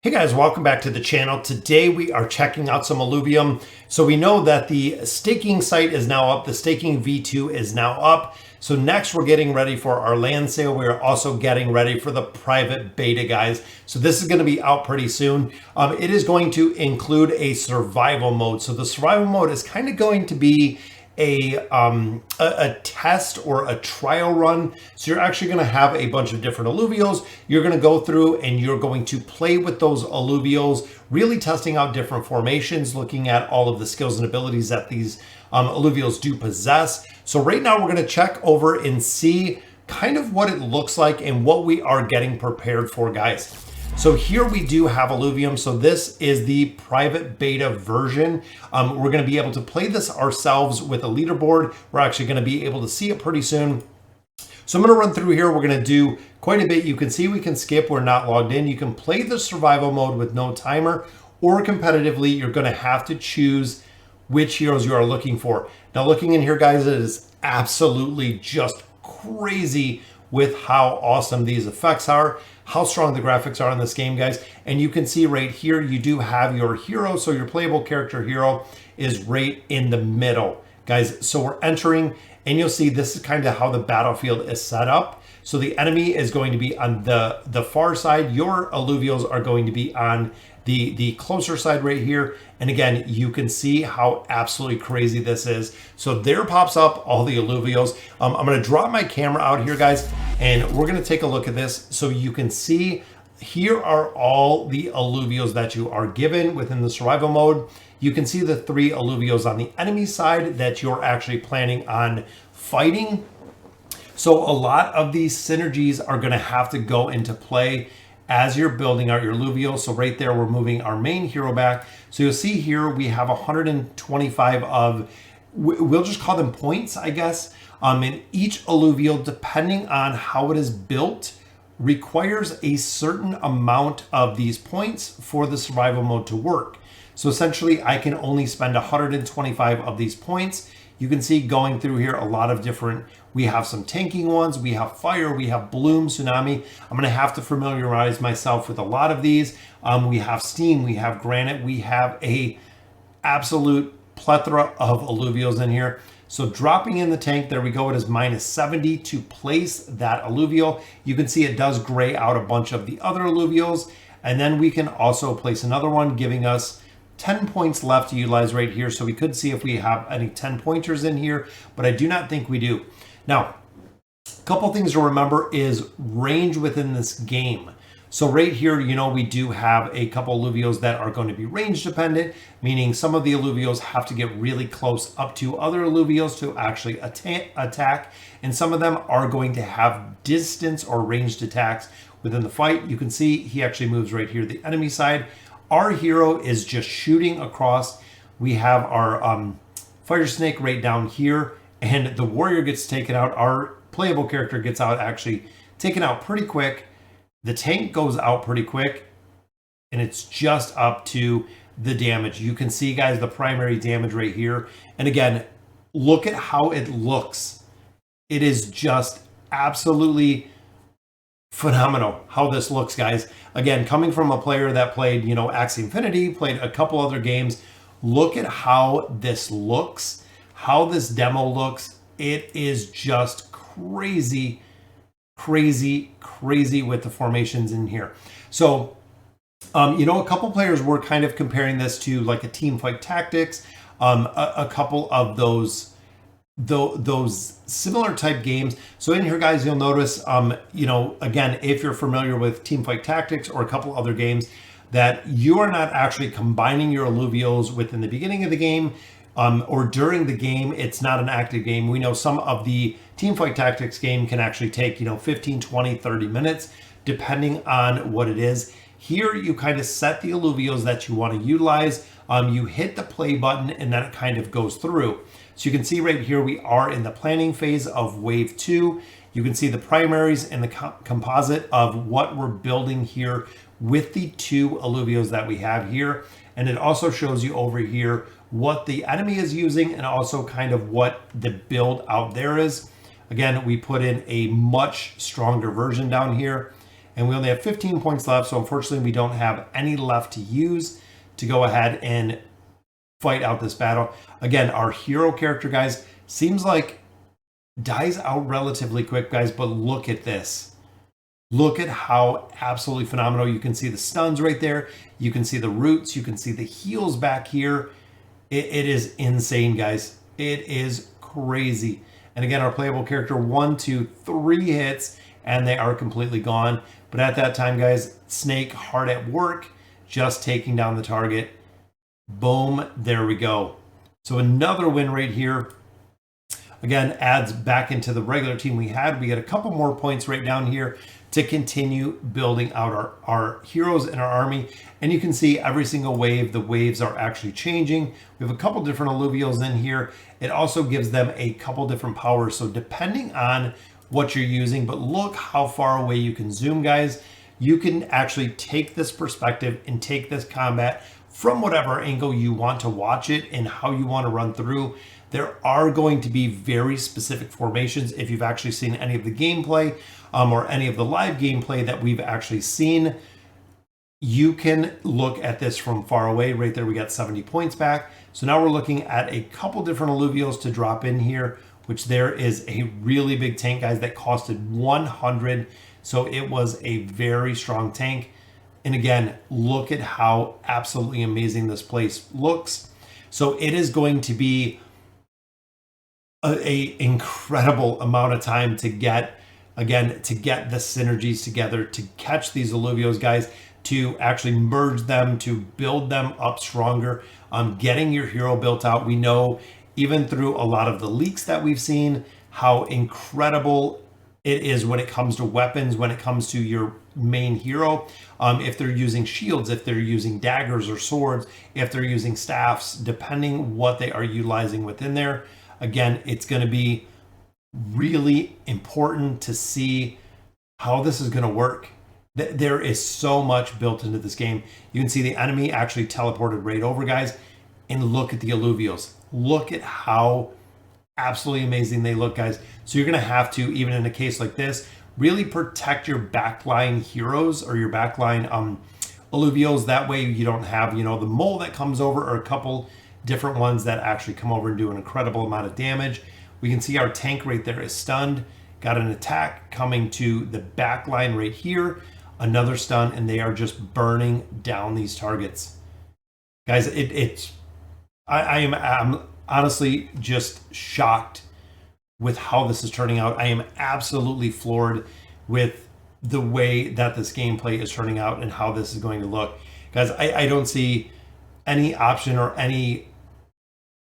Hey guys, welcome back to the channel. Today we are checking out some Illuvium. So we know that the staking site is now up. The staking V2 is now up. So next we're getting ready for our land sale. We're also getting ready for the private beta, guys. So this is going to be out pretty soon. It is going to include a survival mode. So the survival mode is kind of going to be a test or a trial run. So you're actually going to have a bunch of different alluvials. You're going to go through and you're going to play with those alluvials, really testing out different formations, looking at all of the skills and abilities that these alluvials do possess. So right now we're going to check over and see kind of what it looks like and what we are getting prepared for, guys. So here we do have Illuvium. So this is the private beta version. We're going to be able to play this ourselves with a leaderboard. We're actually going to be able to see it pretty soon. So I'm going to run through here. We're going to do quite a bit. You can see we can skip. We're not logged in. You can play the survival mode with no timer, or competitively, you're going to have to choose which heroes you are looking for. Now looking in here, guys, it is absolutely just crazy with how awesome these effects are, how strong the graphics are in this game, guys. And you can see right here, you do have your hero. So your playable character hero is right in the middle, guys. So we're entering and you'll see this is kind of how the battlefield is set up. So the enemy is going to be on the far side. Your alluvials are going to be on the closer side right here. And again, you can see how absolutely crazy this is. So there pops up all the alluvials. I'm going to drop my camera out here, guys, and we're going to take a look at this. So you can see here are all the alluvials that you are given within the survival mode. You can see the 3 alluvials on the enemy side that you're actually planning on fighting. So a lot of these synergies are going to have to go into play as you're building out your alluvial. So right there, we're moving our main hero back. So you'll see here, we have 125 of, we'll just call them points, I guess. And each alluvial, depending on how it is built, requires a certain amount of these points for the survival mode to work. So essentially, I can only spend 125 of these points. You can see going through here a lot of different, we have some tanking ones, we have fire, we have bloom, tsunami. I'm going to have to familiarize myself with a lot of these. We have steam, we have granite, we have a absolute plethora of alluvials in here. So dropping in the tank, there we go. It is -70 to place that alluvial. You can see it does gray out a bunch of the other alluvials. And then we can also place another one, giving us 10 points left to utilize right here. So we could see if we have any 10 pointers in here, but I do not think we do. Now, a couple things to remember is range within this game. So right here, you know, we do have a couple alluvials that are going to be range dependent, meaning some of the alluvials have to get really close up to other alluvials to actually attack. And some of them are going to have distance or ranged attacks within the fight. You can see he actually moves right here, the enemy side. Our hero is just shooting across. We have our fire snake right down here, and the warrior gets taken out. Our playable character gets out, actually taken out pretty quick. The tank goes out pretty quick, and it's just up to the damage. You can see, guys, the primary damage right here. And again, look at how it looks. It is just absolutely phenomenal how this looks, guys. Again, coming from a player that played, you know, Axie Infinity, played a couple other games, look at how this looks, how this demo looks. It is just crazy, crazy, crazy with the formations in here. So, you know, a couple players were kind of comparing this to like a team fight tactics, a couple of those similar type games. So in here, guys, you'll notice, you know, again, if you're familiar with Teamfight Tactics or a couple other games, that you are not actually combining your alluvials within the beginning of the game or during the game. It's not an active game. We know some of the Teamfight Tactics game can actually take, you know, 15, 20, 30 minutes, depending on what it is. Here, you kind of set the alluvials that you want to utilize. You hit the play button and then it kind of goes through. So you can see right here, we are in the planning phase of wave 2. You can see the primaries and the composite of what we're building here with the 2 alluvials that we have here. And it also shows you over here what the enemy is using and also kind of what the build out there is. Again, we put in a much stronger version down here. and we only have 15 points left. So unfortunately, we don't have any left to use to go ahead and fight out this battle. Again, our hero character, guys, seems like dies out relatively quick, guys, but look at this. Look at how absolutely phenomenal. You can see the stuns right there. You can see the roots. You can see the heals back here. It is insane, guys. It is crazy. And again, our playable character, 1, 2, 3 hits, and they are completely gone. But at that time, guys, Snake hard at work, just taking down the target. Boom, there we go. So another win right here. Again, adds back into the regular team we had. We get a couple more points right down here to continue building out our heroes in our army. And you can see every single wave, the waves are actually changing. We have a couple different alluvials in here. It also gives them a couple different powers. So depending on what you're using, but look how far away you can zoom, guys. You can actually take this perspective and take this combat from whatever angle you want to watch it and how you want to run through. There are going to be very specific formations. If you've actually seen any of the gameplay or any of the live gameplay that we've actually seen, you can look at this from far away. Right there, we got 70 points back. So now we're looking at a couple different alluvials to drop in here, which there is a really big tank, guys, that costed 100. So it was a very strong tank. And again, look at how absolutely amazing this place looks. So it is going to be a incredible amount of time to get, again, to get the synergies together, to catch these alluvials, guys, to actually merge them, to build them up stronger. Getting your hero built out. We know even through a lot of the leaks that we've seen how incredible it is when it comes to weapons, when it comes to your main hero. If they're using shields, if they're using daggers or swords, if they're using staffs, depending what they are utilizing within there. Again, it's going to be really important to see how this is going to work. There is so much built into this game. You can see the enemy actually teleported right over, guys, and look at the alluvials. Look at how absolutely amazing they look, guys. So you're going to have to, even in a case like this, really protect your backline heroes or your backline alluvials. That way you don't have, the mole that comes over or a couple different ones that actually come over and do an incredible amount of damage. We can see our tank right there is stunned. Got an attack coming to the back line right here. Another stun, and they are just burning down these targets. Guys, I'm honestly just shocked with how this is turning out. I am absolutely floored with the way that this gameplay is turning out and how this is going to look. Guys, I don't see any option or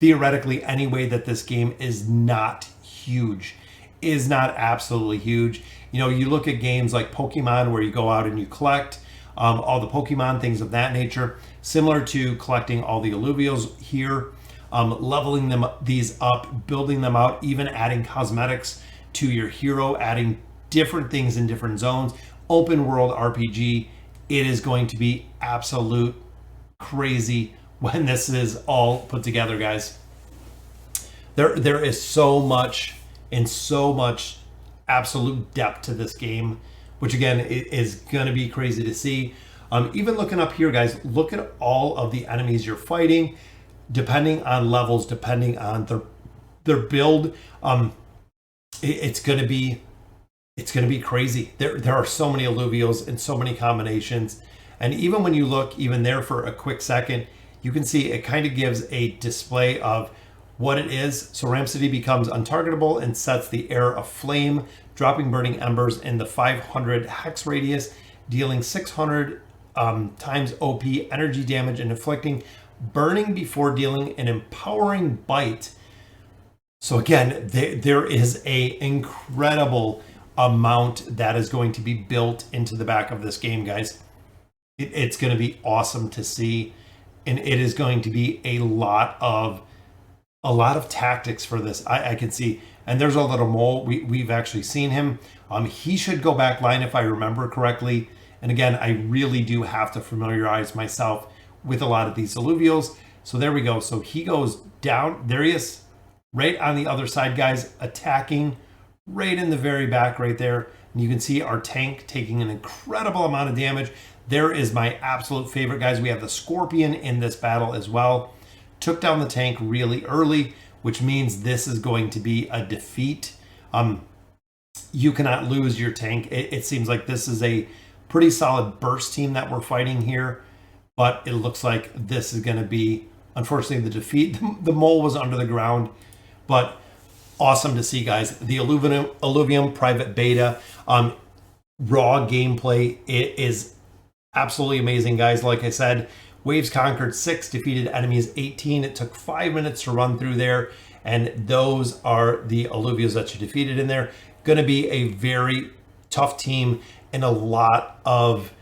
theoretically any way that this game is not huge, is not absolutely huge. You look at games like Pokemon where you go out and you collect all the Pokemon, things of that nature, similar to collecting all the alluvials here, leveling these up, building them out, even adding cosmetics to your hero, adding different things in different zones. Open world RPG, it is going to be absolute crazy when this is all put together, guys. There is so much and so much absolute depth to this game, which again is going to be crazy to see. Even looking up here, guys, look at all of the enemies you're fighting, depending on levels, depending on their build. It's going to be crazy. There are so many alluvials and so many combinations. And even when you look even there for a quick second, you can see it kind of gives a display of what it is. So Rhapsody becomes untargetable and sets the air aflame, dropping burning embers in the 500 hex radius, dealing 600 times OP energy damage and inflicting burning before dealing an empowering bite. So again, there is a incredible amount that is going to be built into the back of this game, guys. It's going to be awesome to see, and it is going to be a lot of tactics for this. I can see, and there's a little mole. We've actually seen him. He should go back line if I remember correctly. And again, I really do have to familiarize myself with a lot of these alluvials. So there we go. So he goes down. There he is, right on the other side, guys, attacking right in the very back right there. And you can see our tank taking an incredible amount of damage. There is my absolute favorite, guys. We have the Scorpion in this battle as well. Took down the tank really early, which means this is going to be a defeat. You cannot lose your tank. It seems like this is a pretty solid burst team that we're fighting here, but it looks like this is going to be, unfortunately, the defeat. The mole was under the ground, but awesome to see, guys. The Illuvium private beta, raw gameplay, it is absolutely amazing, guys. Like I said, waves conquered 6, defeated enemies 18. It took 5 minutes to run through there, and those are the Illuviums that you defeated in there. Going to be a very tough team and a lot of,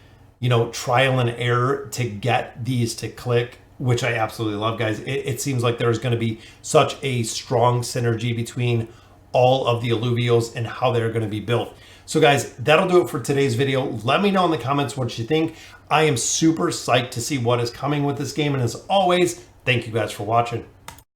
you know, trial and error to get these to click, which I absolutely love, guys. It seems like there's going to be such a strong synergy between all of the Illuvios and how they're going to be built. So guys, that'll do it for today's video. Let me know in the comments what you think. I am super psyched to see what is coming with this game. And as always, thank you guys for watching.